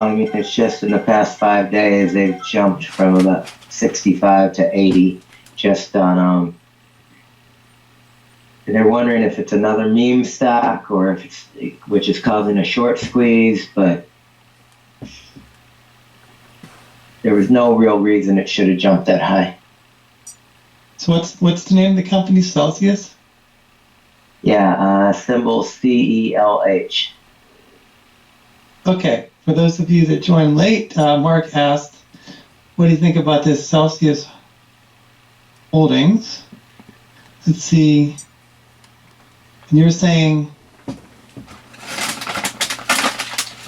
I mean, it's just in the past 5 days they've jumped from about 65 to 80 just on and they're wondering if it's another meme stock or if it's which is causing a short squeeze, but there was no real reason it should have jumped that high. So what's the name of the company? Celsius? Yeah, symbol CELH. Okay, for those of you that joined late, Mark asked, what do you think about this Celsius Holdings? Let's see. And you're saying,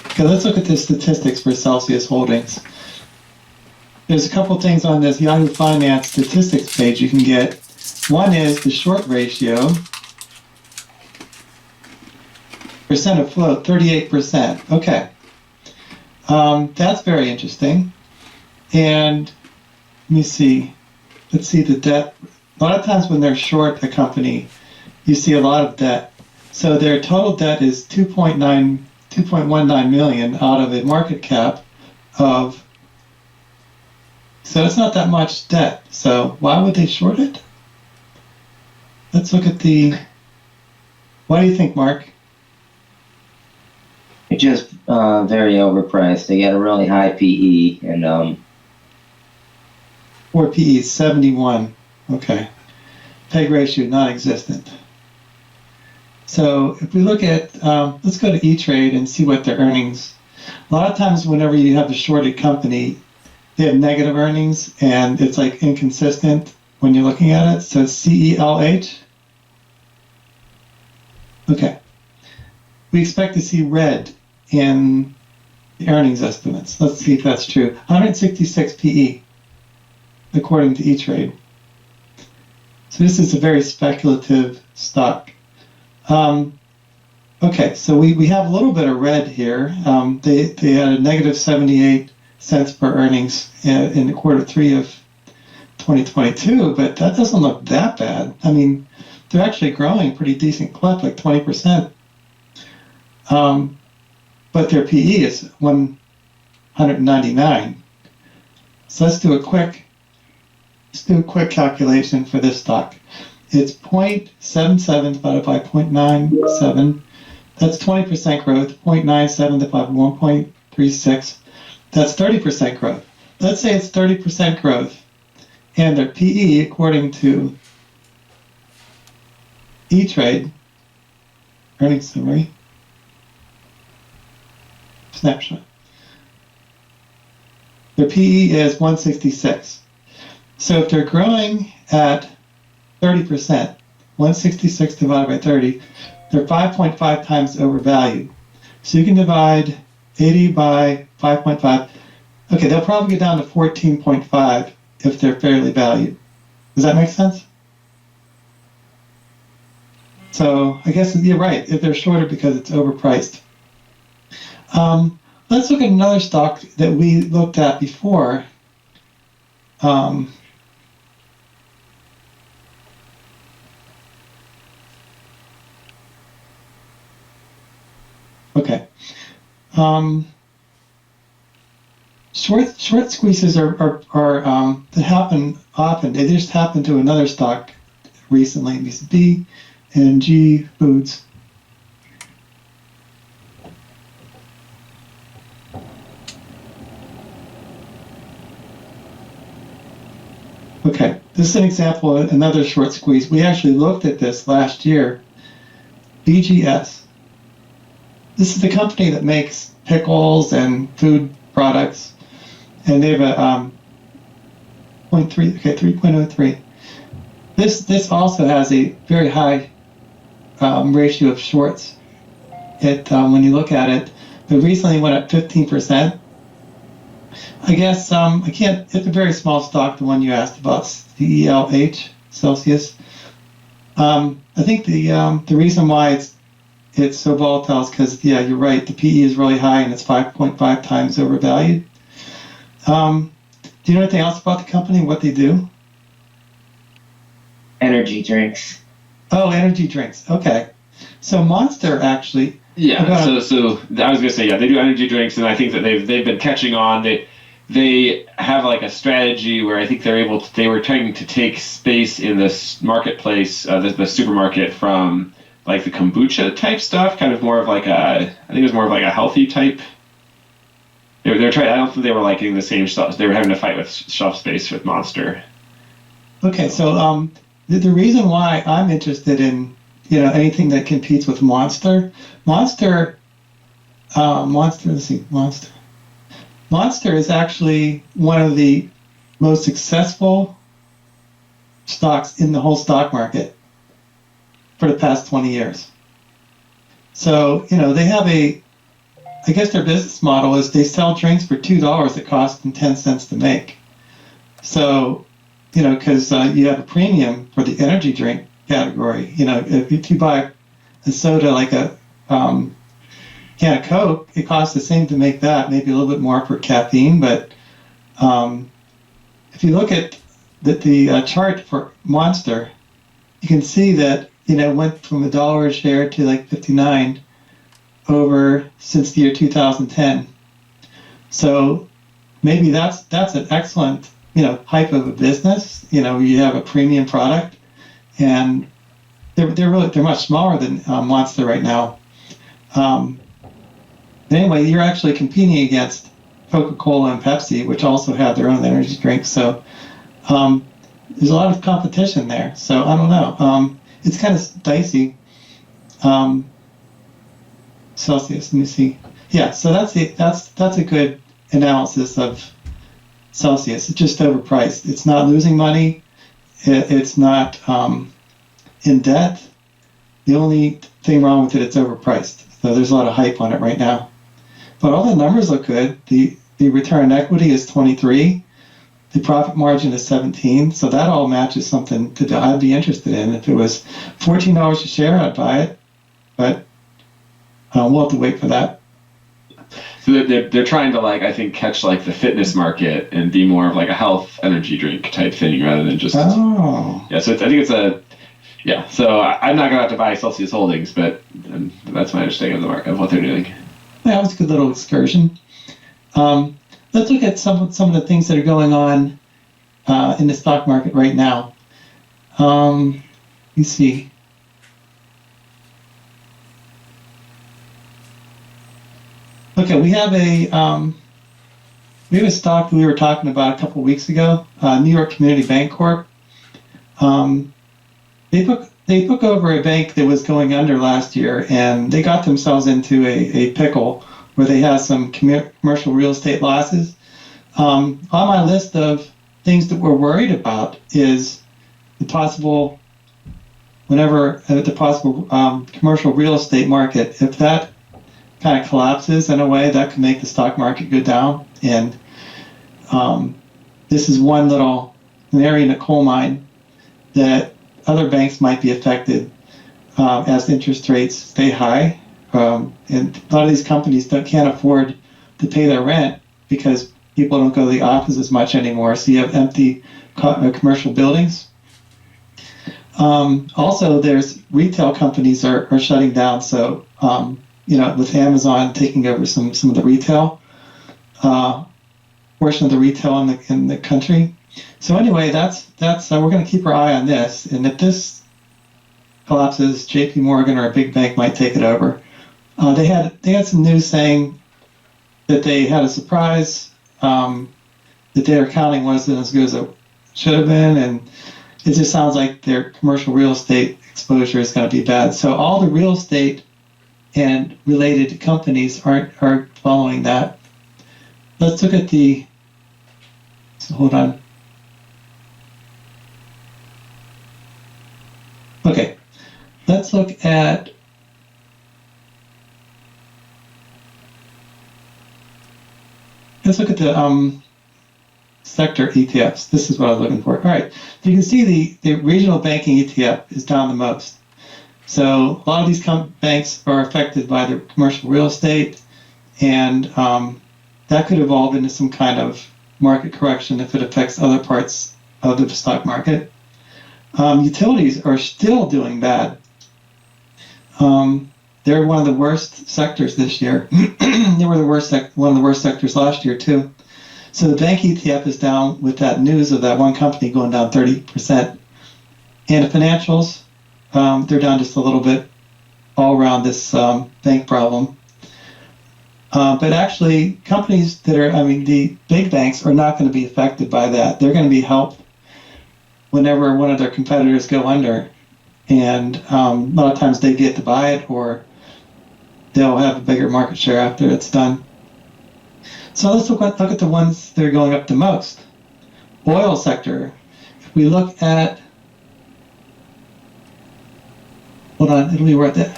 okay, let's look at the statistics for Celsius Holdings. There's a couple things on this Yahoo Finance statistics page you can get. One is the short ratio. Percent of float, 38%. Okay. That's very interesting. And let me see. Let's see the debt. A lot of times when they're short a company, you see a lot of debt. So their total debt is 2.19 million out of a market cap of, so it's not that much debt. So why would they short it? Let's look at the, what do you think, Mark? It's just very overpriced. They got a really high PE and Or PE is 71. Okay. Peg ratio non-existent. So if we look at, let's go to E-Trade and see what their earnings. A lot of times whenever you have a shorted company, they have negative earnings and it's like inconsistent when you're looking at it. So it's CELH. Okay. We expect to see red in the earnings estimates. Let's see if that's true. 166 PE, according to E-Trade. So this is a very speculative stock. Okay, so we have a little bit of red here. They had a negative 78 cents per earnings in the quarter 3 of 2022, but that doesn't look that bad. I mean, they're actually growing pretty decent clip, like 20%. But their PE is 199. So let's do a quick calculation for this stock. It's 0.77 divided by 0.97. That's 20% growth. 0.97 divided by 1.36. That's 30% growth. Let's say it's 30% growth. And their PE, according to E-Trade, earnings summary, snapshot. Their PE is 166. So if they're growing at 30%, 166 divided by 30, they're 5.5 times overvalued. So you can divide 80 by 5.5. Okay, they'll probably get down to 14.5 if they're fairly valued. Does that make sense? So I guess you're right, if they're shorter because it's overpriced. Let's look at another stock that we looked at before. Okay. Short squeezes are that happen often. They just happened to another stock recently, B and G Foods. Okay, this is an example of another short squeeze. We actually looked at this last year. BGS. This is the company that makes pickles and food products, and they have a 3.03. This also has a very high ratio of shorts. When you look at it, but recently went up 15%. I guess I can't. It's a very small stock, the one you asked about, CELH, Celsius. I think the reason why it's so volatile is because, yeah, you're right. The PE is really high and it's 5.5 times overvalued. Do you know anything else about the company? What they do? energy drinks. Oh, energy drinks. Okay. So Monster actually, Yeah, About so I was gonna say, yeah, they do energy drinks, and I think that they've been catching on. They have like a strategy where I think they were trying to take space in this marketplace, the supermarket, from like the kombucha type stuff, kind of more of like I think it was more of like a healthy type. They're trying. I don't think they were like getting the same stuff. They were having to fight with shelf space with Monster. okay, so the reason why I'm interested in anything that competes with Monster, Monster. Let's see, Monster is actually one of the most successful stocks in the whole stock market for the past 20 years. So, they have I guess their business model is they sell drinks for $2 that cost them 10 cents to make. So, because you have a premium for the energy drink category. If you buy a soda like a can of Coke, it costs the same to make that, maybe a little bit more for caffeine. But if you look at the chart for Monster, you can see that it went from $1 a share to like 59 over since the year 2010. So maybe that's an excellent type of a business. You have a premium product, and they're much smaller than Monster right now. But anyway, you're actually competing against Coca-Cola and Pepsi, which also have their own energy drinks. So there's a lot of competition there. So I don't know. It's kind of dicey. Celsius. Let me see. Yeah. So that's a good analysis of Celsius. It's just overpriced. It's not losing money. It's not in debt. The only thing wrong with it's overpriced. So there's a lot of hype on it right now. But all the numbers look good. The return on equity is 23. The profit margin is 17. So that all matches something I'd be interested in. If it was $14 a share, I'd buy it. But we'll have to wait for that. So they're trying to I think catch like the fitness market and be more of like a health energy drink type thing rather than just yeah. So I think it's yeah. So I'm not gonna have to buy Celsius Holdings, but that's my understanding of the market of what they're doing. Yeah, it was a good little excursion. Let's look at some of the things that are going on in the stock market right now. Let me see. Okay, we have a stock that we were talking about a couple of weeks ago, New York Community Bank Corp. They took over a bank that was going under last year, and they got themselves into a pickle where they had some commercial real estate losses. On my list of things that we're worried about is the possible commercial real estate market. If that kind of collapses in a way, that could make the stock market go down. And this is one little canary in a coal mine that other banks might be affected as interest rates stay high. And a lot of these companies can't afford to pay their rent because people don't go to the office as much anymore. So you have empty commercial buildings. Also, there's retail companies are shutting down. So with Amazon taking over some of the retail portion of the retail in the country. So anyway, that's we're going to keep our eye on this, and if this collapses, J.P. Morgan or a big bank might take it over. They had some news saying that they had a surprise, that their accounting wasn't as good as it should have been, and it just sounds like their commercial real estate exposure is going to be bad. So all the real estate and related companies aren't following that. Let's look at hold on. Okay, let's look at the sector ETFs. This is what I was looking for. All right, so you can see the regional banking ETF is down the most. So a lot of these banks are affected by their commercial real estate, and that could evolve into some kind of market correction if it affects other parts of the stock market. Utilities are still doing bad. they're one of the worst sectors this year. They were one of the worst sectors last year too. So the bank ETF is down with that news of that one company going down 30%. And the financials, they're down just a little bit all around this bank problem. But actually, companies that are, the big banks are not going to be affected by that. They're going to be helped whenever one of their competitors go under. And a lot of times they get to buy it, or they'll have a bigger market share after it's done. So let's look at the ones that are going up the most. Oil sector. If we look at, hold on, it'll be worth it.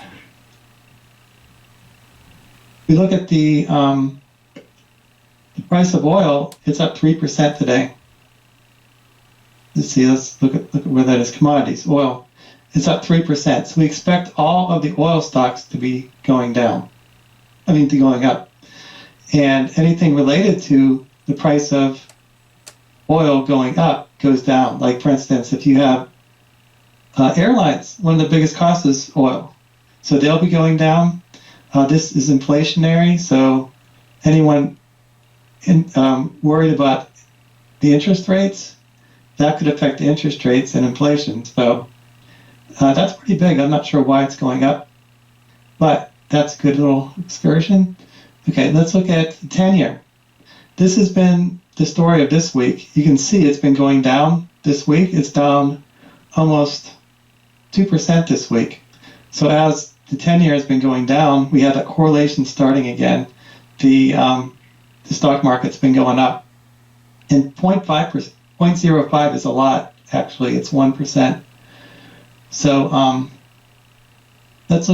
We look at the price of oil, it's up 3% today. Let's look at where that is. Commodities, oil, it's up 3%. So we expect all of the oil stocks to be going down. To going up. And anything related to the price of oil going up goes down. Like, for instance, if you have airlines, one of the biggest costs is oil. So they'll be going down. This is inflationary, so anyone worried about the interest rates, that could affect the interest rates and inflation. So that's pretty big. I'm not sure why it's going up, but that's a good little excursion. Okay, let's look at the 10-year. This has been the story of this week. You can see it's been going down this week. It's down almost 2% this week. So as the 10-year has been going down, we have that correlation starting again. The stock market's been going up. And 0.05 is a lot, actually. It's 1%. So let's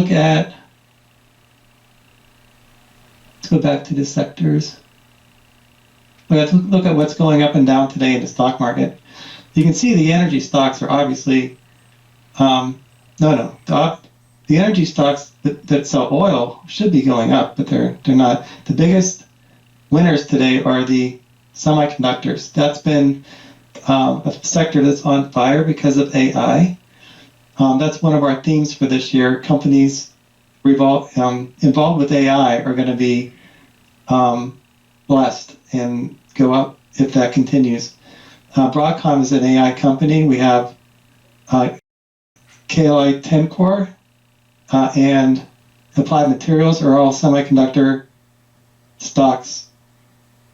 go back to the sectors. Let's look at what's going up and down today in the stock market. You can see the energy stocks are obviously, the energy stocks that sell oil should be going up, but they're not. The biggest winners today are the semiconductors. That's been a sector that's on fire because of AI. That's one of our themes for this year. Companies involved with AI are going to be blessed and go up if that continues. Broadcom is an AI company. We have KLI Tencor and Applied Materials are all semiconductor stocks.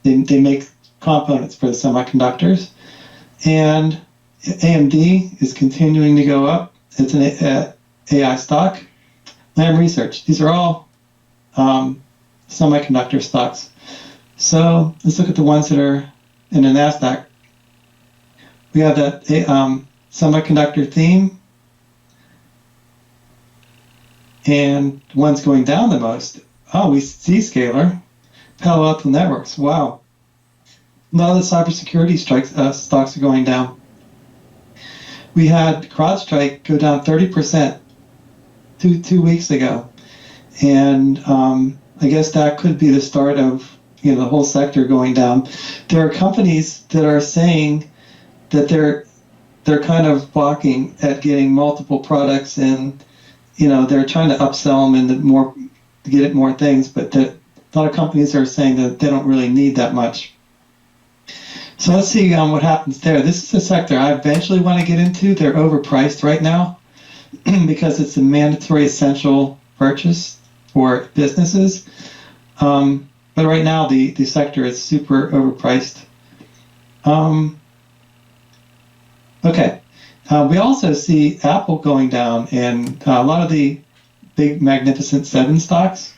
They make components for the semiconductors. And AMD is continuing to go up. It's an AI stock. Lam Research. These are all semiconductor stocks. So let's look at the ones that are in the NASDAQ. We have that semiconductor theme. And one's going down the most. Oh, we see Zscaler, Palo Alto Networks. Wow. A lot of the cybersecurity stocks are going down. We had CrowdStrike go down 30% two weeks ago. And I guess that could be the start of the whole sector going down. There are companies that are saying that they're kind of balking at getting multiple products, and they're trying to upsell them and to get more things, but a lot of companies are saying that they don't really need that much. So let's see what happens there. This is a sector I eventually want to get into. They're overpriced right now because it's a mandatory essential purchase for businesses. But right now the sector is super overpriced. Okay. We also see Apple going down, and a lot of the big Magnificent Seven stocks.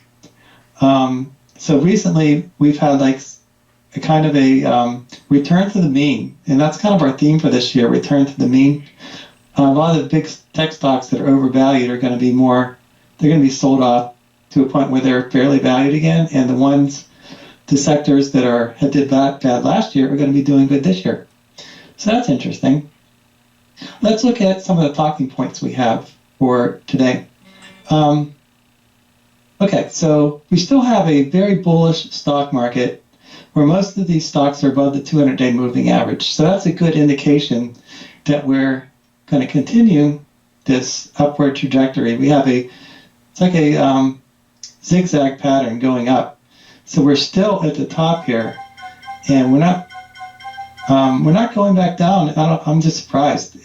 So recently we've had a kind of a return to the mean, and that's kind of our theme for this year, return to the mean. A lot of the big tech stocks that are overvalued are going to be they're going to be sold off to a point where they're fairly valued again, and the sectors that did bad last year are going to be doing good this year. So that's interesting. Let's look at some of the talking points we have for today. Okay, so we still have a very bullish stock market where most of these stocks are above the 200-day moving average. So that's a good indication that we're going to continue this upward trajectory. We have a zigzag pattern going up. So we're still at the top here, and we're not going back down. I'm just surprised.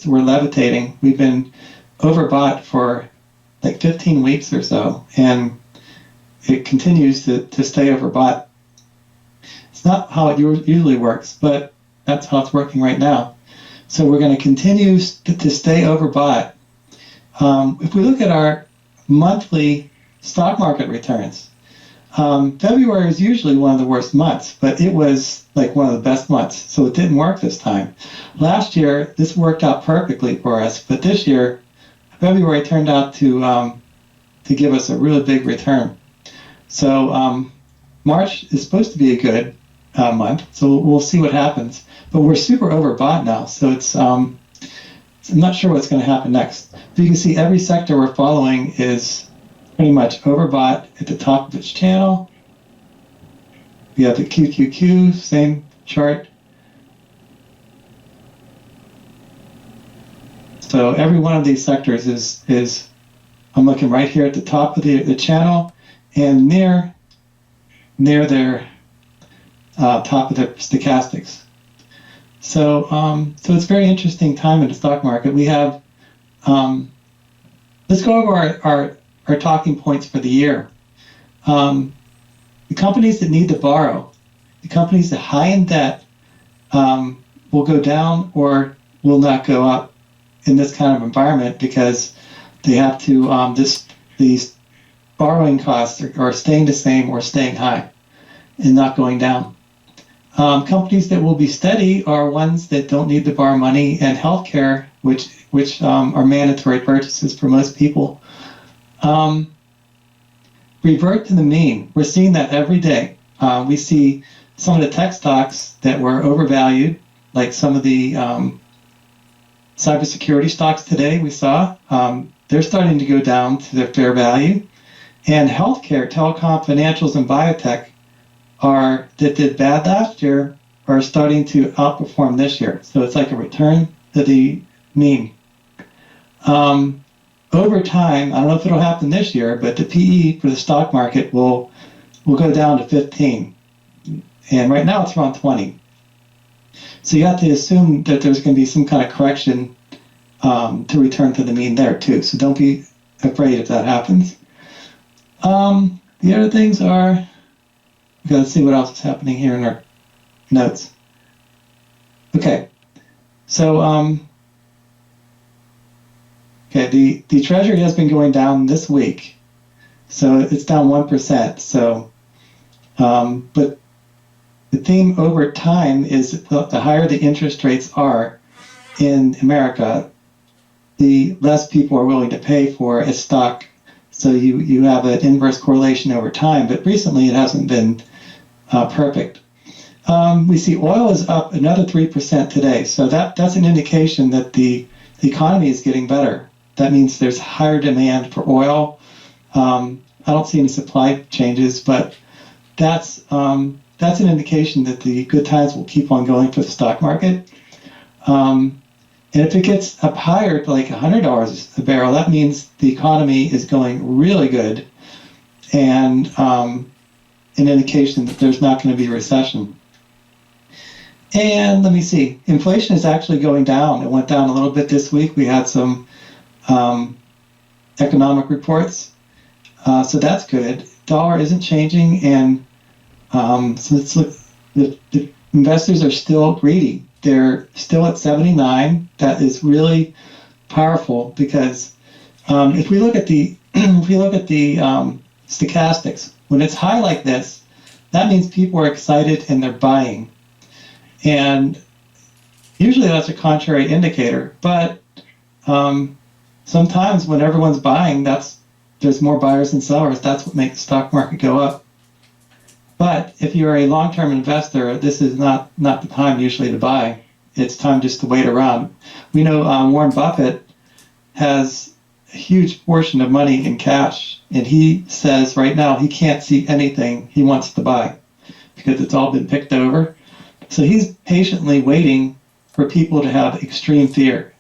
We're levitating. We've been overbought for like 15 weeks or so, and it continues to stay overbought. It's not how it usually works, but that's how it's working right now. So we're going to continue to stay overbought. If we look at our monthly stock market returns, February is usually one of the worst months, but it was like one of the best months, so it didn't work this time. Last year, this worked out perfectly for us, but this year, February turned out to give us a really big return. So March is supposed to be a good month, so we'll see what happens. But we're super overbought now, so I'm not sure what's going to happen next. But you can see every sector we're following is pretty much overbought at the top of its channel. We have the QQQ, same chart. So every one of these sectors is I'm looking right here at the top of the channel and near their top of their stochastics. So it's a very interesting time in the stock market. We have, let's go over our talking points for the year. The companies that need to borrow, the companies that are high in debt will go down or will not go up in this kind of environment because they have to, these borrowing costs are staying the same or staying high and not going down. Companies that will be steady are ones that don't need to borrow money, and healthcare, which are mandatory purchases for most people. Revert to the mean. We're seeing that every day. We see some of the tech stocks that were overvalued, like some of the cybersecurity stocks today we saw. They're starting to go down to their fair value. And healthcare, telecom, financials, and biotech that did bad last year are starting to outperform this year. So it's like a return to the mean. Over time, I don't know if it'll happen this year, but the PE for the stock market will go down to 15. And right now it's around 20. So you have to assume that there's going to be some kind of correction to return to the mean there too. So don't be afraid if that happens. The other things are, let's see what else is happening here in our notes. Okay, so the Treasury has been going down this week, so it's down 1%. So, but the theme over time is the higher the interest rates are in America, the less people are willing to pay for a stock. So you have an inverse correlation over time, but recently it hasn't been perfect. We see oil is up another 3% today, so that's an indication that the economy is getting better. That means there's higher demand for oil. I don't see any supply changes, but that's an indication that the good times will keep on going for the stock market. And if it gets up higher to like $100 a barrel, that means the economy is going really good, and an indication that there's not going to be a recession. And let me see, inflation is actually going down. It went down a little bit this week. We had some economic reports, so that's good. Dollar isn't changing, and so the investors are still greedy. They're still at 79. That is really powerful because if we look at the stochastics, when it's high like this, that means people are excited and they're buying. And usually that's a contrary indicator, but sometimes when everyone's buying, there's more buyers than sellers. That's what makes the stock market go up. But if you're a long-term investor, this is not the time usually to buy. It's time just to wait around. We know Warren Buffett has a huge portion of money in cash, and he says right now he can't see anything he wants to buy because it's all been picked over. So he's patiently waiting for people to have extreme fear,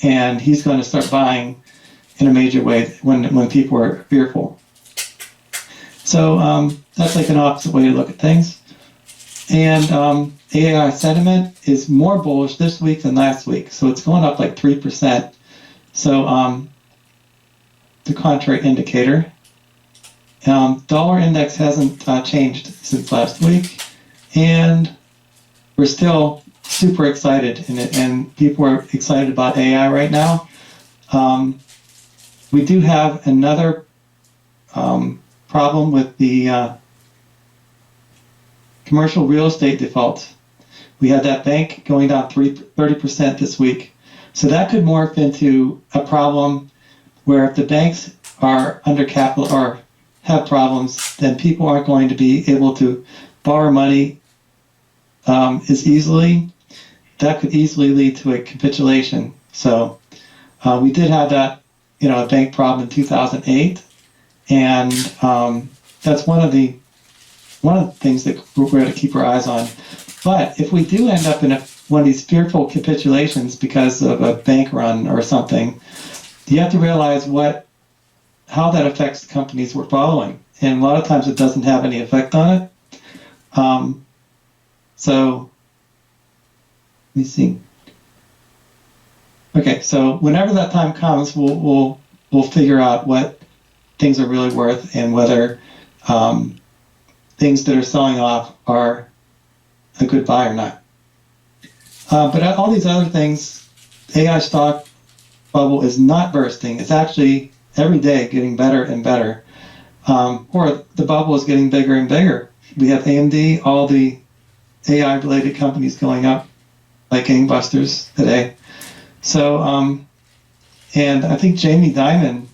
and he's going to start buying in a major way when people are fearful. So that's like an opposite way to look at things. And AI sentiment is more bullish this week than last week. So it's going up like 3%. So the contrary indicator. Dollar index hasn't changed since last week. And we're still super excited, and people are excited about AI right now. We do have another problem with the commercial real estate defaults. We had that bank going down 30% this week. So that could morph into a problem where if the banks are under capital or have problems, then people aren't going to be able to borrow money as easily. That could easily lead to a capitulation. So we did have that, a bank problem in 2008, and that's one of the things that we're going to keep our eyes on. But if we do end up in one of these fearful capitulations because of a bank run or something, you have to realize how that affects the companies we're following. And a lot of times it doesn't have any effect on it. So let me see. Okay, so whenever that time comes, we'll figure out what things are really worth and whether things that are selling off are a good buy or not. But all these other things, AI stock bubble is not bursting. It's actually every day getting better and better. Or the bubble is getting bigger and bigger. We have AMD, all the AI-related companies going up like gangbusters today. So, and I think Jamie Dimon,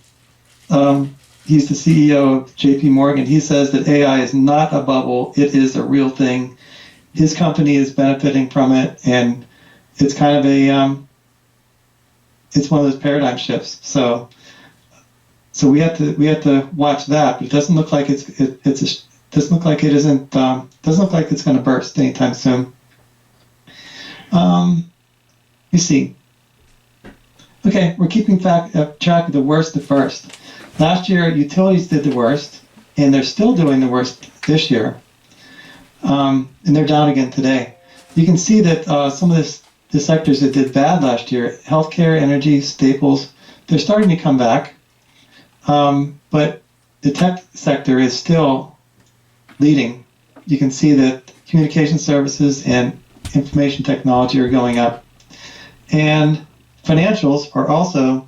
he's the CEO of JP Morgan. He says that AI is not a bubble. It is a real thing. His company is benefiting from it, and it's kind of it's one of those paradigm shifts. So we have to watch that. But it doesn't look like doesn't look like it's going to burst anytime soon. You see. Okay, we're keeping track of the worst to first. Last year, utilities did the worst, and they're still doing the worst this year. And they're down again today. You can see that some of the sectors that did bad last year, healthcare, energy, staples, they're starting to come back. But the tech sector is still leading. You can see that communication services and information technology are going up. And financials are also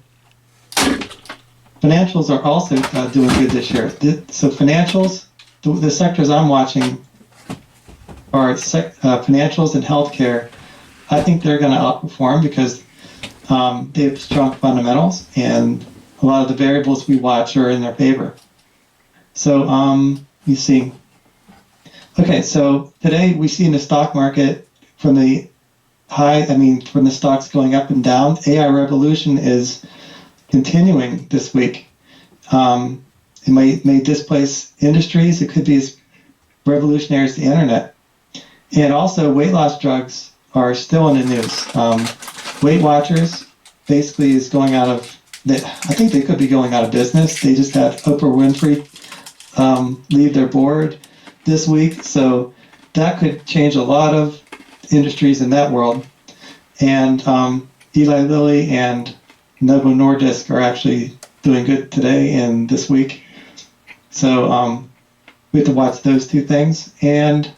doing good this year. So financials, the sectors I'm watching are financials and healthcare. I think they're going to outperform because they have strong fundamentals, and a lot of the variables we watch are in their favor. So you see. Okay, so today we see in the stock market from the stocks going up and down, AI revolution is continuing this week. It may displace industries. It could be as revolutionary as the internet. And also, weight loss drugs are still in the news. Weight Watchers basically is going out of, I think they could be going out of business. They just had Oprah Winfrey leave their board this week. So that could change a lot of industries in that world. And Eli Lilly and Novo Nordisk are actually doing good today and this week. So we have to watch those two things. And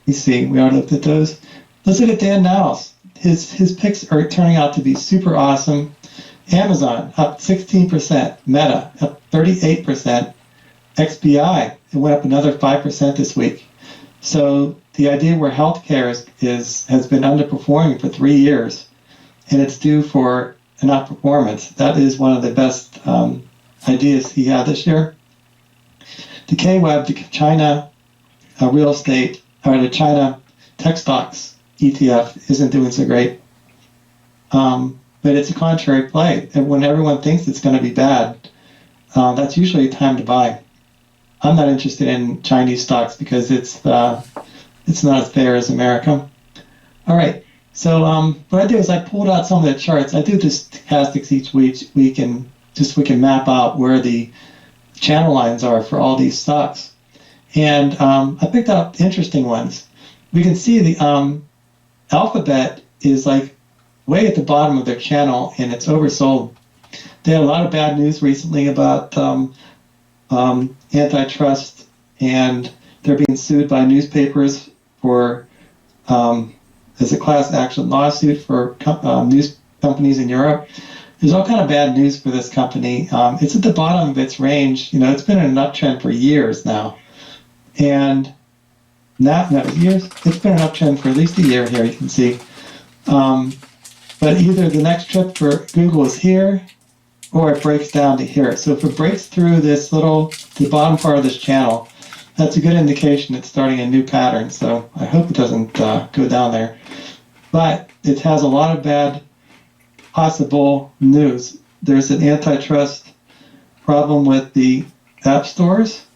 you see, we already looked at those. Let's look at Dan Now's. His picks are turning out to be super awesome. Amazon up 16%, Meta up 38%, XBI it went up another 5% this week. So the idea where healthcare has been underperforming for 3 years, and it's due for an outperformance. That is one of the best ideas he had this year. The KWEB, the China real estate, or the China tech stocks ETF isn't doing so great. But it's a contrary play. And when everyone thinks it's going to be bad, that's usually a time to buy. I'm not interested in Chinese stocks because it's not as fair as America. All right. So what I do is I pulled out some of the charts. I do the stochastics each week, and just so we can map out where the channel lines are for all these stocks. And I picked up interesting ones. We can see the Alphabet is like way at the bottom of their channel, and it's oversold. They had a lot of bad news recently about antitrust, and they're being sued by newspapers for as a class action lawsuit for news companies in Europe. There's all kind of bad news for this company. It's at the bottom of its range. You know, it's been in an uptrend for years now, and years. It's been an uptrend for at least a year here. You can see, but either the next trip for Google is here, or it breaks down to here. So if it breaks through the bottom part of this channel, that's a good indication it's starting a new pattern. So I hope it doesn't go down there. But it has a lot of bad possible news. There's an antitrust problem with the app stores.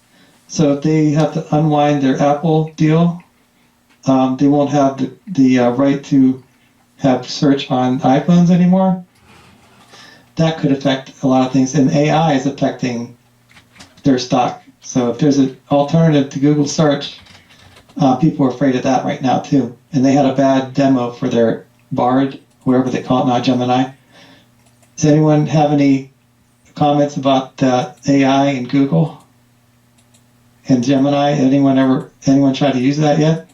So if they have to unwind their Apple deal, they won't have the right to have search on iPhones anymore. That could affect a lot of things, and AI is affecting their stock. So if there's an alternative to Google search, people are afraid of that right now too. And they had a bad demo for their Bard, wherever they call it now, Gemini. Does anyone have any comments about AI and Google and Gemini? Anyone try to use that yet?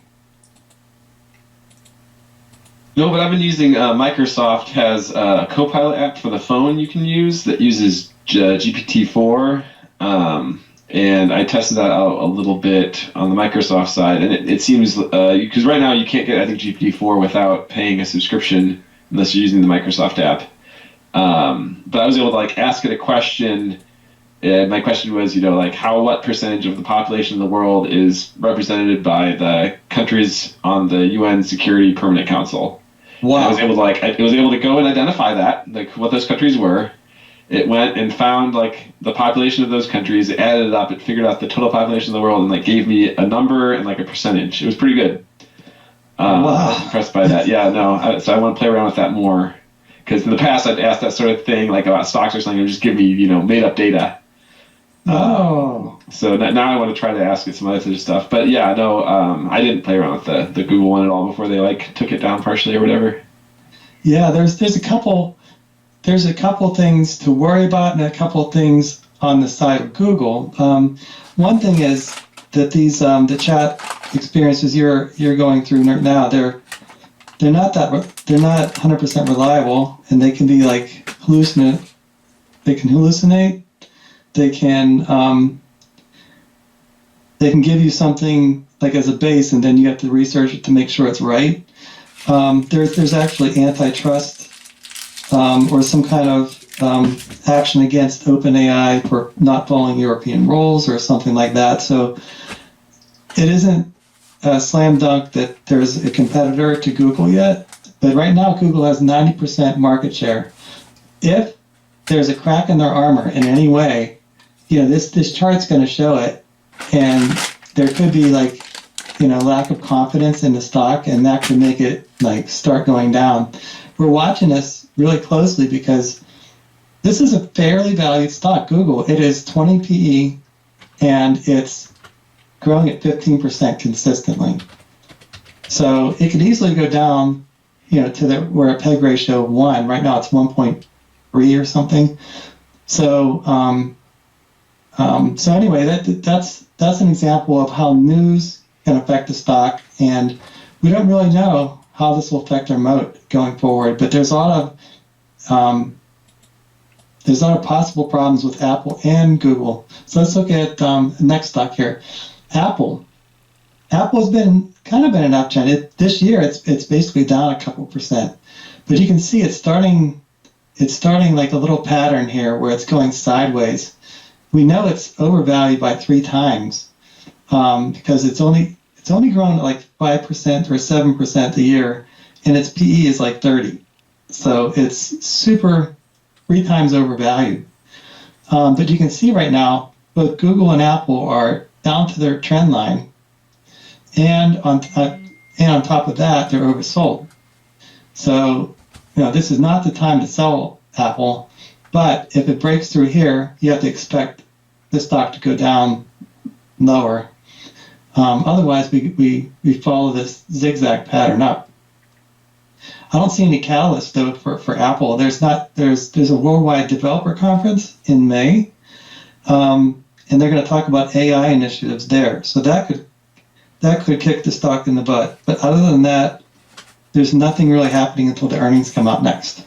No, but I've been using Microsoft has a Copilot app for the phone you can use that uses GPT-4, and I tested that out a little bit on the Microsoft side, and it seems, because right now you can't get, I think, GPT-4 without paying a subscription unless you're using the Microsoft app. But I was able to ask it a question. My question was, what percentage of the population of the world is represented by the countries on the UN Security Permanent Council? Wow. I was able to go and identify that, what those countries were. It went and found the population of those countries, it added it up, it figured out the total population of the world, and gave me a number and a percentage. It was pretty good. Wow. I was impressed by that. Yeah, no, so I want to play around with that more. Because in the past I'd asked that sort of thing, about stocks or something, and just give me, made up data. So now I want to try to ask it some other stuff. But yeah, no, I didn't play around with the Google one at all before they took it down partially or whatever. Yeah, there's a couple things to worry about and a couple things on the side of Google. One thing is that these the chat experiences you're going through now, they're not 100% reliable, and they can be hallucinate. They can hallucinate. They can give you something as a base, and then you have to research it to make sure it's right. There's actually antitrust or some kind of action against OpenAI for not following European rules or something like that. So it isn't a slam dunk that there's a competitor to Google yet, but right now Google has 90% market share. If there's a crack in their armor in any way, this chart's going to show it, and there could be lack of confidence in the stock, and that could make it start going down. We're watching this really closely because this is a fairly valued stock, Google. It is 20 PE, and it's growing at 15% consistently. So it could easily go down, to where a PEG ratio of 1. Right now it's 1.3 or something. So anyway, that's an example of how news can affect the stock, and we don't really know how this will affect our moat going forward. But there's a lot of possible problems with Apple and Google. So let's look at the next stock here. Apple. Apple's been kind of in an uptrend. This year it's basically down a couple percent, but you can see it's starting like a little pattern here where it's going sideways. We know it's overvalued by 3 times because it's only grown at 5% or 7% a year, and its PE is 30. So it's super 3 times overvalued. But you can see right now both Google and Apple are down to their trend line, and on top of that, they're oversold. So this is not the time to sell Apple, But if it breaks through here, you have to expect the stock to go down lower. Otherwise, we follow this zigzag pattern up. I don't see any catalyst though for Apple. There's a worldwide developer conference in May, and they're going to talk about AI initiatives there. So that could kick the stock in the butt. But other than that, there's nothing really happening until the earnings come out next.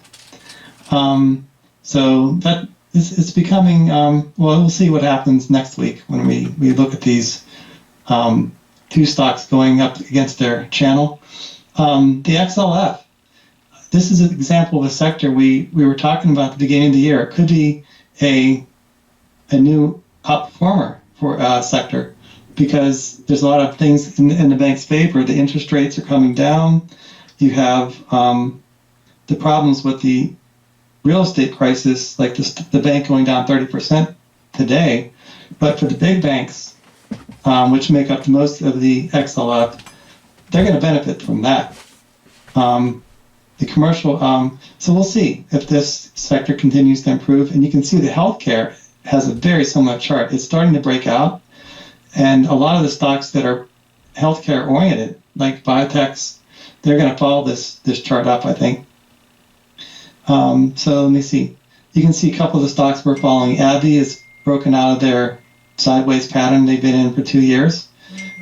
So that it's becoming well. We'll see what happens next week when we look at these two stocks going up against their channel. The XLF. This is an example of a sector we were talking about at the beginning of the year. It could be a new outperformer for a sector because there's a lot of things in the bank's favor. The interest rates are coming down. You have the problems with the real estate crisis, like the bank going down 30% today. But for the big banks, which make up most of the XLF, they're going to benefit from that. The commercial, so we'll see if this sector continues to improve. And you can see the healthcare has a very similar chart. It's starting to break out. And a lot of the stocks that are healthcare oriented, like biotechs, they're going to follow this chart up, I think. So let me see. You can see a couple of the stocks we're following. AbbVie is broken out of their sideways pattern they've been in for 2 years.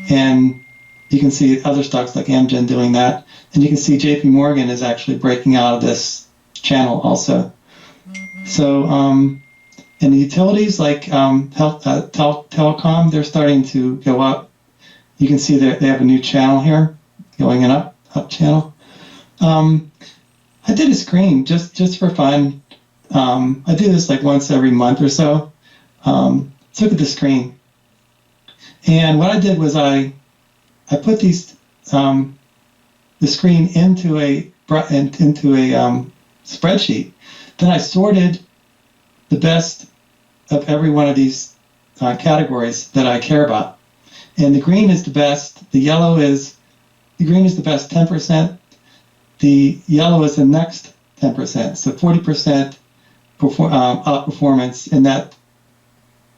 And you can see other stocks like Amgen doing that. And you can see JP Morgan is actually breaking out of this channel also. So, and the utilities like telecom, they're starting to go up. You can see that they have a new channel here, going an up channel. I did a screen just for fun. I do this like once every month or so. Let's look at the screen. And what I did was I put these the screen into a spreadsheet. Then I sorted the best of every one of these categories that I care about. And the green is the best. The green is the best 10%. The yellow is the next 10%. So 40% outperformance in that.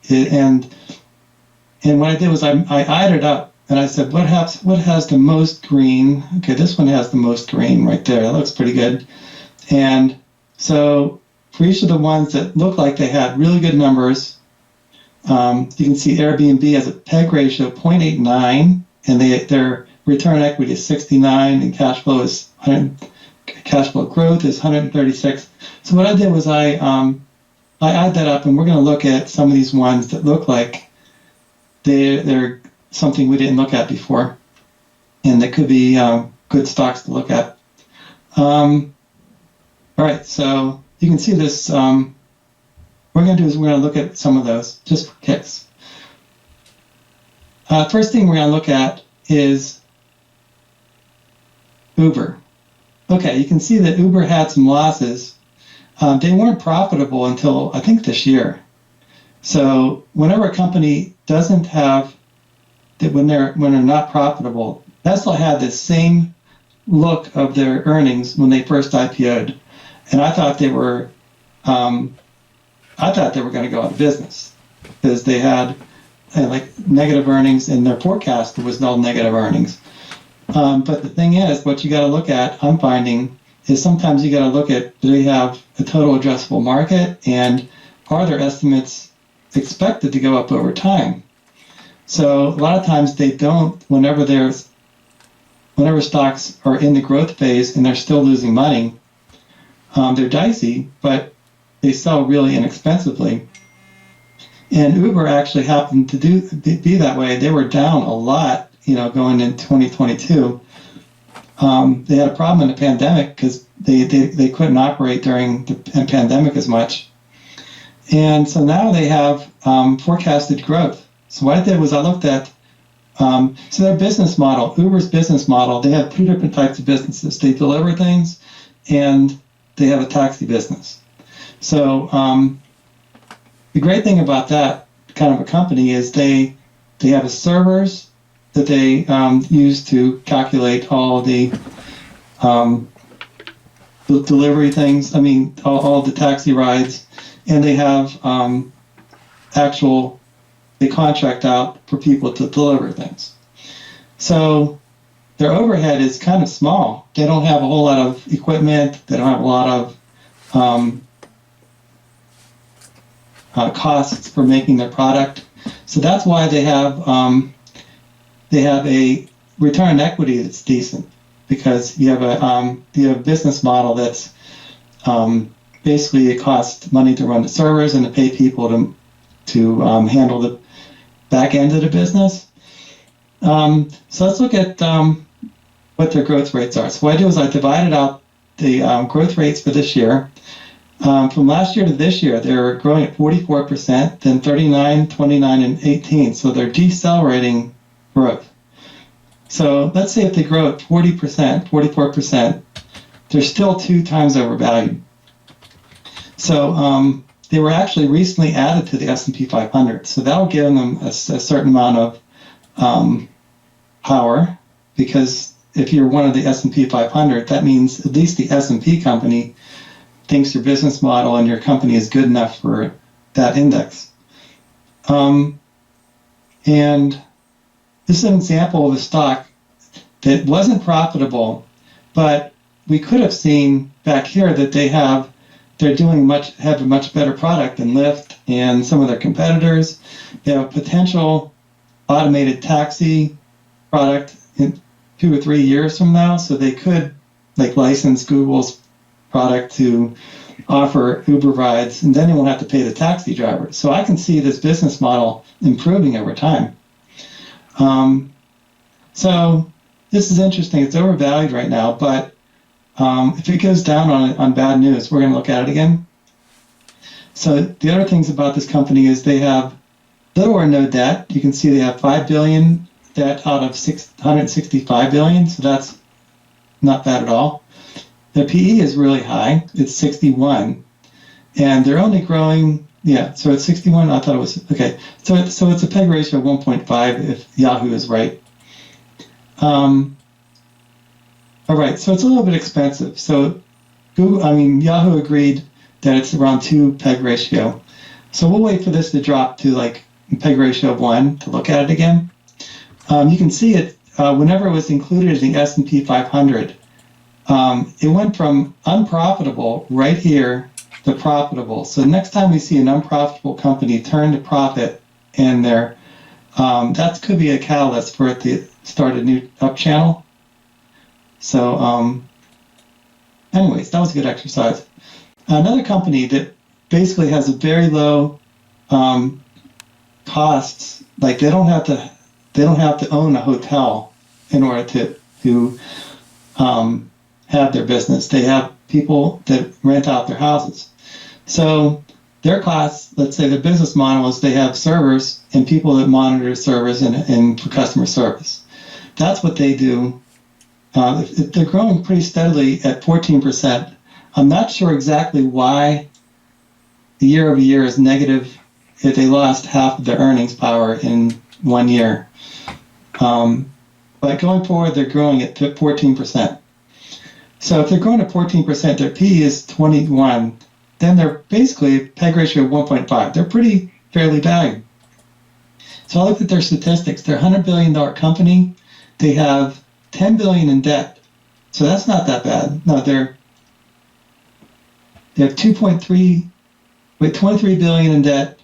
And what I did was I eyed it up. And I said, what has the most green? Okay, this one has the most green right there. That looks pretty good. And so for each of the ones that look like they had really good numbers, you can see Airbnb has a PEG ratio of 0.89, and their return on equity is 69, and cash flow growth is 136. So what I did was I eyed that up, and we're going to look at some of these ones that look like they're something we didn't look at before, and that could be good stocks to look at. All right, so you can see this. What we're going to do is we're going to look at some of those just for kicks. First thing we're going to look at is Uber. Okay, you can see that Uber had some losses. They weren't profitable until I think this year. So whenever a company doesn't have that, when they're not profitable, Tesla had the same look of their earnings when they first IPO'd, and I thought they were going to go out of business because they had like negative earnings, and their forecast was no negative earnings. But the thing is, what you got to look at, I'm finding, is sometimes you got to look at, do they have a total addressable market, and are their estimates expected to go up over time? So a lot of times they don't. Whenever stocks are in the growth phase and they're still losing money, they're dicey, but they sell really inexpensively. And Uber actually happened to be that way. They were down a lot, going in 2022. They had a problem in the pandemic because they couldn't operate during the pandemic as much. And so now they have forecasted growth. So what I did was I looked at, so their business model, Uber's business model, they have two different types of businesses. They deliver things, and they have a taxi business. So the great thing about that kind of a company is they have a servers that they use to calculate all the delivery things. I mean, all the taxi rides. and they have they contract out for people to deliver things. So their overhead is kind of small. They don't have a whole lot of equipment. They don't have a lot of costs for making their product. So that's why they have a return on equity that's decent, because you have a business model that's basically it costs money to run the servers and to pay people to handle the back end of the business. So let's look at what their growth rates are. So what I do is I divided out the growth rates for this year. From last year to this year, they're growing at 44%, then 39, 29, and 18. So they're decelerating growth. So let's say if they grow at 40%, 44%, they're still 2 times overvalued. So they were actually recently added to the S&P 500. So that'll give them a certain amount of power, because if you're one of the S&P 500, that means at least the S&P company thinks your business model and your company is good enough for that index. And this is an example of a stock that wasn't profitable, but we could have seen back here that have a much better product than Lyft and some of their competitors. They have a potential automated taxi product in 2 or 3 years from now, so they could license Google's product to offer Uber rides, and then they won't have to pay the taxi driver. So I can see this business model improving over time. So this is interesting. It's overvalued right now, but if it goes down on bad news, we're going to look at it again. So the other things about this company is they have little or no debt. You can see they have $5 billion debt out of $165 billion, so that's not bad at all. Their PE is really high. It's 61, and they're only growing. Yeah, so it's 61. I thought it was okay. So it's a PEG ratio of 1.5 if Yahoo is right. All right, so it's a little bit expensive. So Yahoo agreed that it's around 2 PEG ratio. So we'll wait for this to drop to PEG ratio of 1 to look at it again. You can see it whenever it was included in the S&P 500. It went from unprofitable right here to profitable. So next time we see an unprofitable company turn to profit, and that could be a catalyst for it to start a new up channel. So anyways, that was a good exercise. Another company that basically has a very low costs, they don't have to own a hotel in order to have their business. They have people that rent out their houses. So their costs, let's say their business model is they have servers and people that monitor servers and for customer service. That's what they do. They're growing pretty steadily at 14%. I'm not sure exactly why the year over year is negative if they lost half of their earnings power in 1 year. But going forward, they're growing at 14%. So if they're growing at 14%, their PE is 21, then they're basically PEG ratio of 1.5. They're pretty fairly valued. So I looked at their statistics. They're a $100 billion company. They have $10 billion in debt. So that's not that bad. No, they have 23 billion in debt.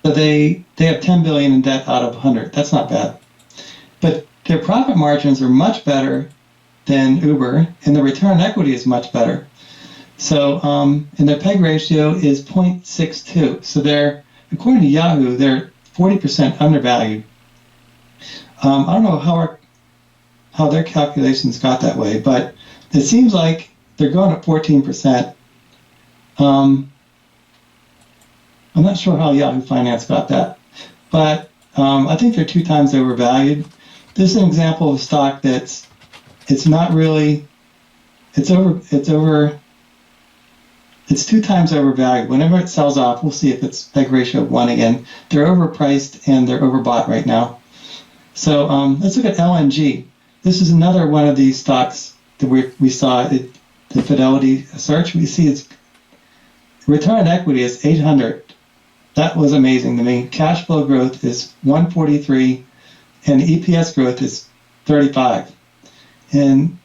So they have 10 billion in debt out of 100. That's not bad. But their profit margins are much better than Uber, and the return on equity is much better. So, and their PEG ratio is 0.62. So according to Yahoo, they're 40% undervalued. I don't know how their calculations got that way, but it seems like they're going at 14%. I'm not sure how Yahoo Finance got that, but I think they're 2 times overvalued. This is an example of a stock it's 2 times overvalued. Whenever it sells off, we'll see if it's PEG ratio of 1 again. They're overpriced and they're overbought right now. So let's look at LNG. This is another one of these stocks that we saw at the Fidelity search. We see Return on equity is 800. That was amazing to me. Cash flow growth is 143, and EPS growth is 35. And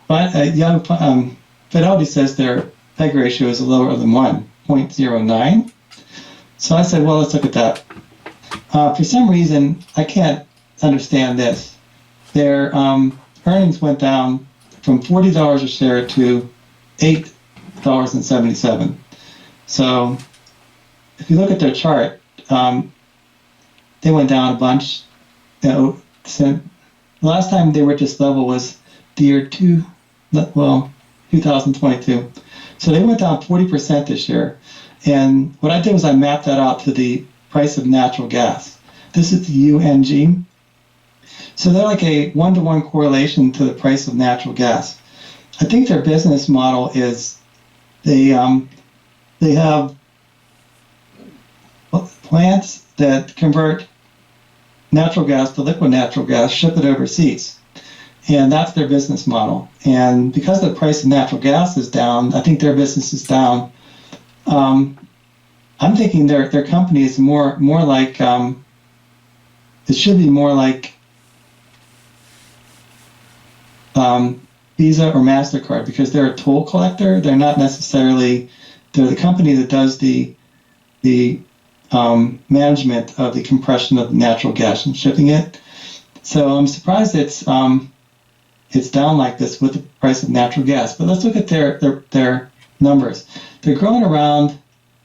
Fidelity says their PEG ratio is lower than 1.09. So I said, well, let's look at that. For some reason, I can't understand this. Their earnings went down from $40 a share to $8.77. So if you look at their chart, they went down a bunch. So the last time they were at this level was the year 2022. So they went down 40% this year. And what I did was I mapped that out to the price of natural gas. This is the UNG. So they're like a 1-to-1 correlation to the price of natural gas. I think their business model is they have plants that convert natural gas to liquid natural gas, ship it overseas. And that's their business model. And because the price of natural gas is down, I think their business is down. I'm thinking their company is more like it should be more like Visa or MasterCard, because they're a toll collector. They're not necessarily, they're the company that does the management of the compression of natural gas and shipping it. So I'm surprised it's down like this with the price of natural gas. But let's look at their numbers. They're growing around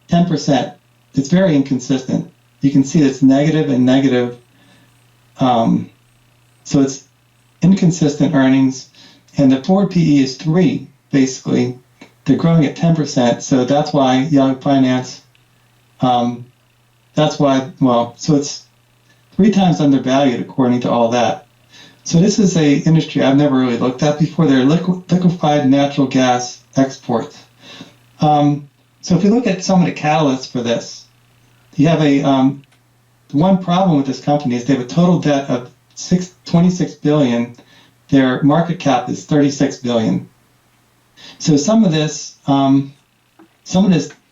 10%. It's very inconsistent. You can see it's negative and negative. So it's inconsistent earnings, and the forward PE is 3, basically. They're growing at 10%, so that's why Yahoo Finance, so it's 3 times undervalued according to all that. So this is a industry I've never really looked at before. They're liquefied natural gas exports. So if you look at some of the catalysts for this, you have one problem with this company is they have a total debt of $26 billion. Their market cap is $36 billion. So some of this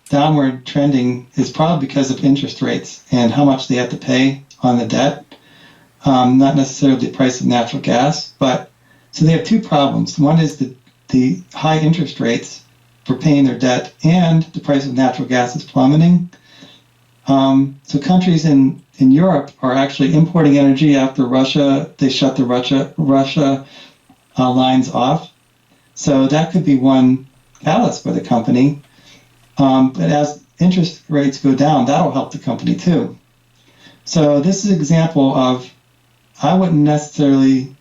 downward trending is probably because of interest rates and how much they have to pay on the debt, not necessarily the price of natural gas. But so they have 2 problems. One is the high interest rates for paying their debt, and the price of natural gas is plummeting. So countries in Europe are actually importing energy after Russia. They shut the Russia lines off. So that could be one catalyst for the company. But as interest rates go down, that'll help the company too. So this is an example of, I wouldn't necessarily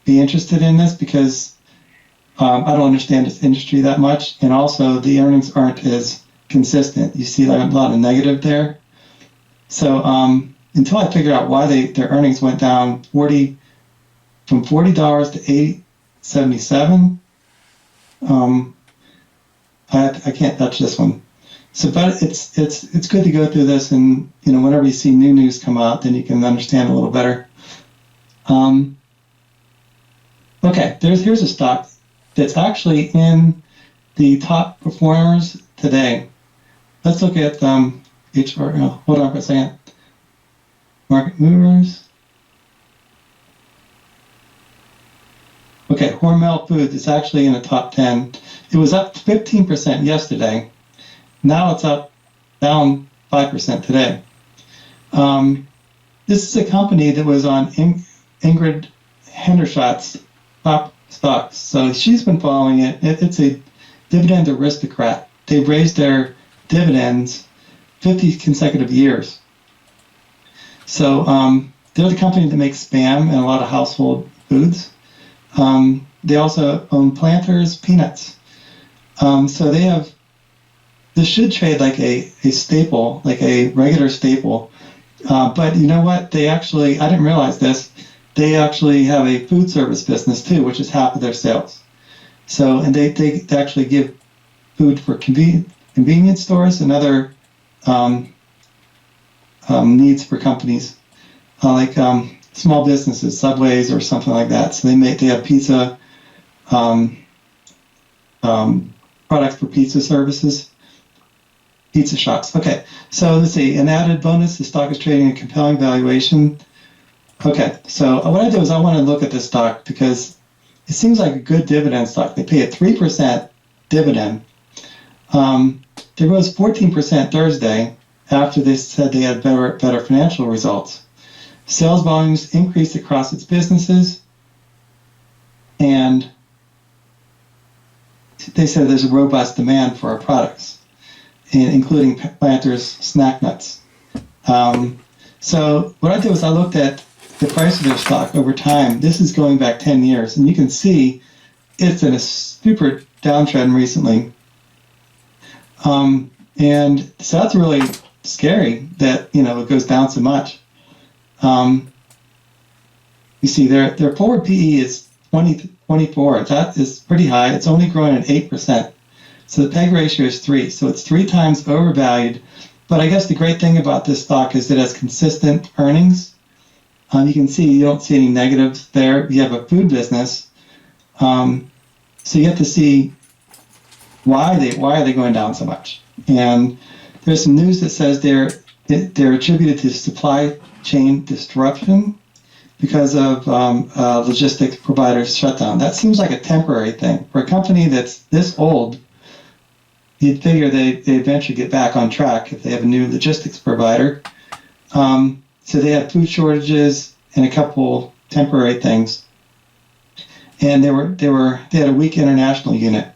be interested in this because I don't understand this industry that much, and also the earnings aren't as consistent. You see like a lot of negative there. So until I figure out why their earnings went down from $40 to $8.77, I can't touch this one. So, but it's good to go through this, and whenever you see new news come out, then you can understand a little better. Okay, here's a stock that's actually in the top performers today. Let's look at HR. Hold on for a second. Market movers. Okay, Hormel Foods is actually in the top 10. It was up 15% yesterday. Now it's down 5% today. This is a company that was on Ingrid Hendershot's top stocks. So she's been following it. It's a dividend aristocrat. They've raised their dividends 50 consecutive years. So they're the company that makes Spam and a lot of household foods. They also own Planters Peanuts. So they have, this should trade like a staple, like a regular staple. But you know what? They actually, I didn't realize this, they actually have a food service business too, which is half of their sales. So, and they actually give food for convenience stores and other needs for companies, like small businesses, Subways or something like that. So they have pizza products for pizza services. pizza shops. Okay, so let's see. An added bonus: the stock is trading at a compelling valuation. Okay, so what I do is I want to look at this stock because it seems like a good dividend stock. They pay a 3% dividend. They rose 14% Thursday after they said they had better financial results. Sales volumes increased across its businesses, and they said there's a robust demand for our products, including Planters snack nuts. So what I did was I looked at the price of their stock over time. This is going back 10 years, and you can see it's in a super downtrend recently. And so that's really scary that, it goes down so much. You see their forward PE is 24. That is pretty high. It's only growing at 8%. So the PEG ratio is 3. So it's 3 times overvalued. But I guess the great thing about this stock is it has consistent earnings. You can see you don't see any negatives there. You have a food business. So you have to see why are they going down so much. And there's some news that says they're attributed to supply chain disruption because of logistics providers shutdown. That seems like a temporary thing. For a company that's this old, you'd figure they eventually get back on track if they have a new logistics provider. So they had food shortages and a couple temporary things, and they had a weak international unit.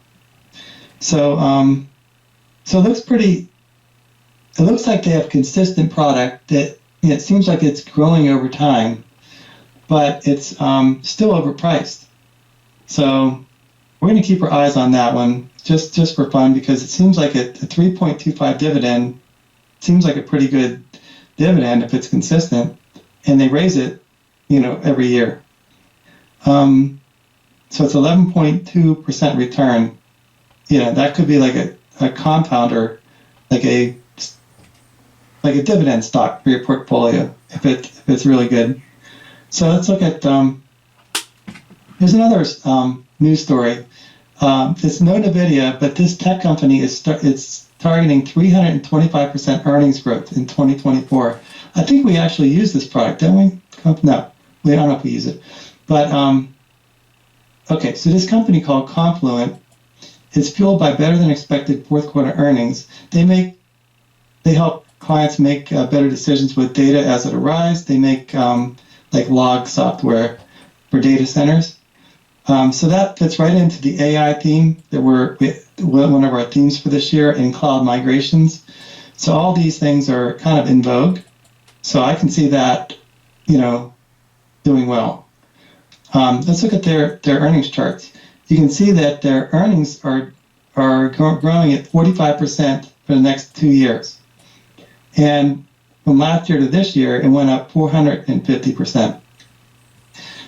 So so it looks pretty. It looks like they have consistent product that it seems like it's growing over time, but it's still overpriced. So we're going to keep our eyes on that one just for fun because it seems like a 3.25 dividend seems like a pretty good dividend if it's consistent, and they raise it, every year. So it's 11.2% return. That could be like a compounder, like a dividend stock for your portfolio if it's really good. So let's look at. There's another news story. It's no NVIDIA, but this tech company is targeting 325% earnings growth in 2024. I think we actually use this product, don't we? No, we don't know if we use it. But okay, so this company called Confluent is fueled by better than expected fourth quarter earnings. They help clients make better decisions with data as it arrives. They make like log software for data centers. So that fits right into the AI theme that we're one of our themes for this year in cloud migrations. So all these things are kind of in vogue. So I can see that, doing well. Let's look at their earnings charts. You can see that their earnings are growing at 45% for the next 2 years. And from last year to this year, it went up 450%.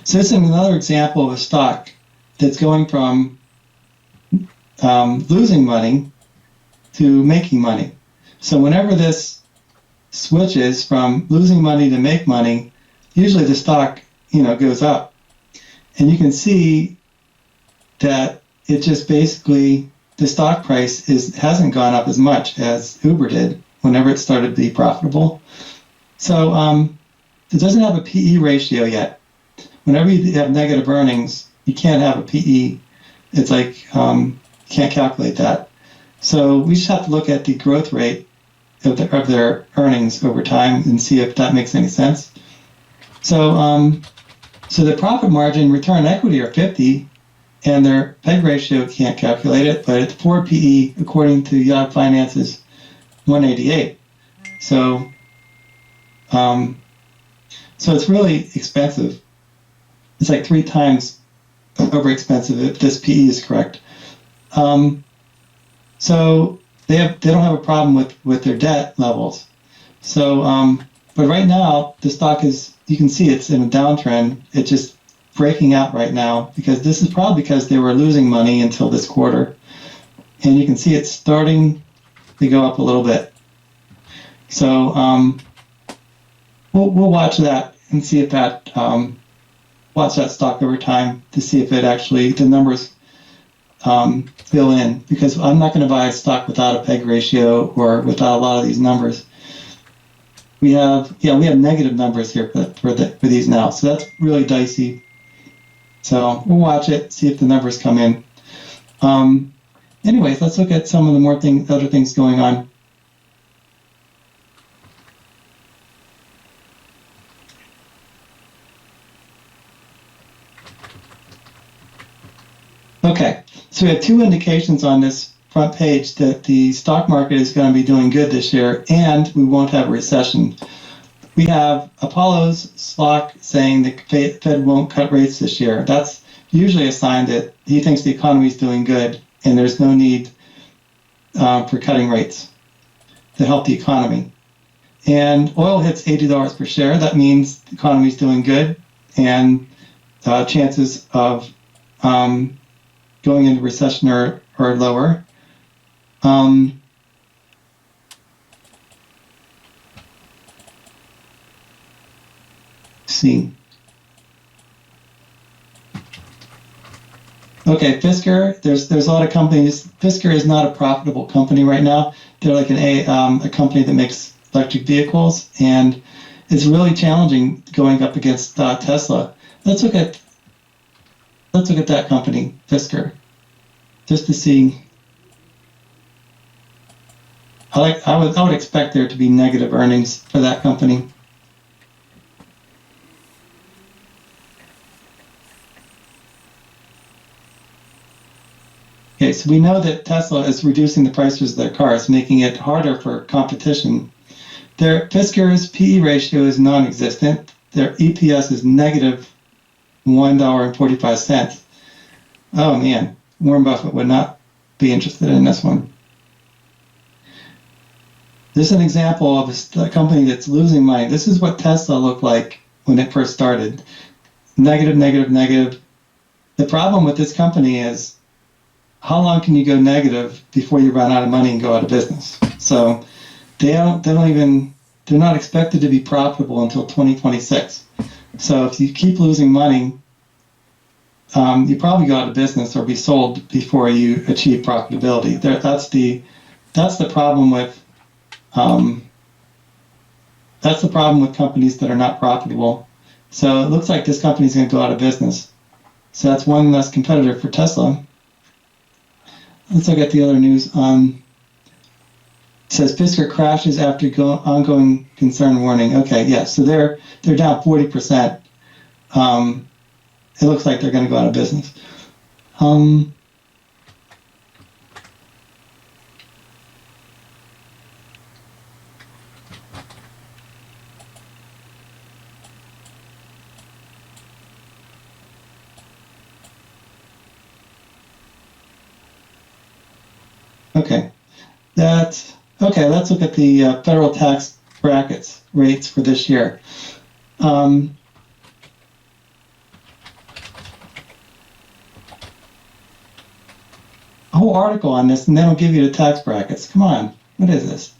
So this is another example of a stock that's going from losing money to making money. So whenever this switches from losing money to make money, usually the stock, goes up. And you can see that it just basically, the stock price hasn't gone up as much as Uber did whenever it started to be profitable. So it doesn't have a PE ratio yet. Whenever you have negative earnings, you can't have a PE. It's like, you can't calculate that. So we just have to look at the growth rate of their earnings over time and see if that makes any sense. So the profit margin, return on equity are 50, and their PEG ratio can't calculate it, but its forward PE, according to Yahoo Finance, is 188. So it's really expensive. It's like 3 times over expensive if this PE is correct. So they don't have a problem with their debt levels. So but right now the stock is, you can see it's in a downtrend. It's just breaking out right now because this is probably because they were losing money until this quarter, and you can see it's starting to go up a little bit. So we'll watch that and see if that watch that stock over time to see if it actually, the numbers fill in, because I'm not going to buy stock without a peg ratio or without a lot of these numbers. We have negative numbers here for these now, so that's really dicey. So we'll watch it, see if the numbers come in. Anyways, let's look at some of the other things going on. Okay, so we have two indications on this front page that the stock market is going to be doing good this year and we won't have a recession. We have Apollo's SLOC saying the Fed won't cut rates this year. That's usually a sign that he thinks the economy is doing good and there's no need for cutting rates to help the economy. And oil hits $80 per share. That means the economy is doing good and chances of going into recession are lower. See. Okay, Fisker. There's a lot of companies. Fisker is not a profitable company right now. They're like a company that makes electric vehicles, and it's really challenging going up against Tesla. Let's look at that company, Fisker, just to see. I would expect there to be negative earnings for that company. Okay, so we know that Tesla is reducing the prices of their cars, making it harder for competition. Their Fisker's PE ratio is non-existent. Their EPS is negative $1.45. Oh man, Warren Buffett would not be interested in this one. This is an example of a company that's losing money. This is what Tesla looked like when it first started. Negative, negative, negative. The problem with this company is how long can you go negative before you run out of money and go out of business? So they're not expected to be profitable until 2026. So if you keep losing money, you probably go out of business or be sold before you achieve profitability. That's the problem with companies that are not profitable. So it looks like this company is going to go out of business. So that's one less competitor for Tesla. Let's look at the other news. It says Fisker crashes after ongoing concern warning. Okay, yeah, so they're down 40%. It looks like they're going to go out of business. Let's look at the federal tax brackets rates for this year. A whole article on this, and then it'll give you the tax brackets. Come on, what is this?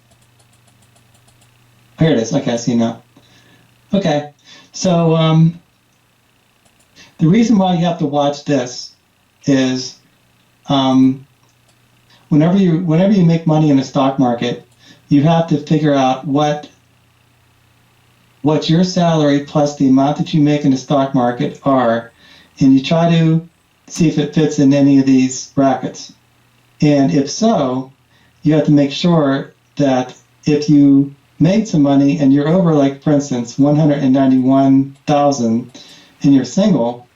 Here it is. Okay, I see now. Okay, so the reason why you have to watch this is whenever you make money in the stock market, you have to figure out what your salary plus the amount that you make in the stock market are, and you try to see if it fits in any of these brackets. And if so, you have to make sure that if you made some money and you're over, like for instance, 191,000 and you're single,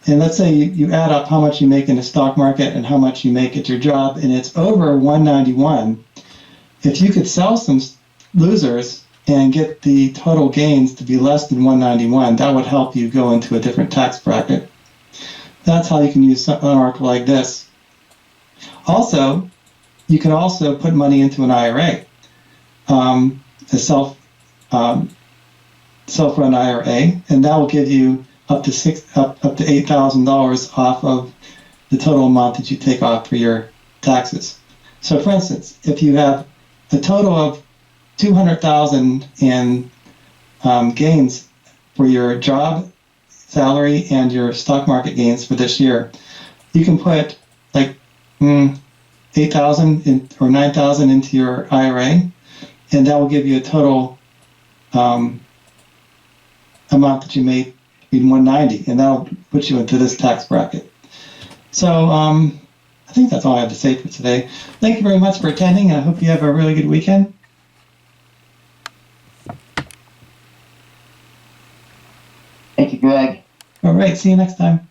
and let's say you add up how much you make in the stock market and how much you make at your job, and it's over 191, if you could sell some losers and get the total gains to be less than 191, that would help you go into a different tax bracket. That's how you can use an article like this. Also, you can also put money into an IRA, a self-run IRA, and that will give you up to $8,000 off of the total amount that you take off for your taxes. So, for instance, if you have a total of $200,000 in gains for your job, salary, and your stock market gains for this year, you can put like 8,000 or 9,000 into your IRA, and that will give you a total amount that you made in 190, and that'll put you into this tax bracket. So I think that's all I have to say for today. Thank you very much for attending, and I hope you have a really good weekend. Thank you, Greg. All right, see you next time.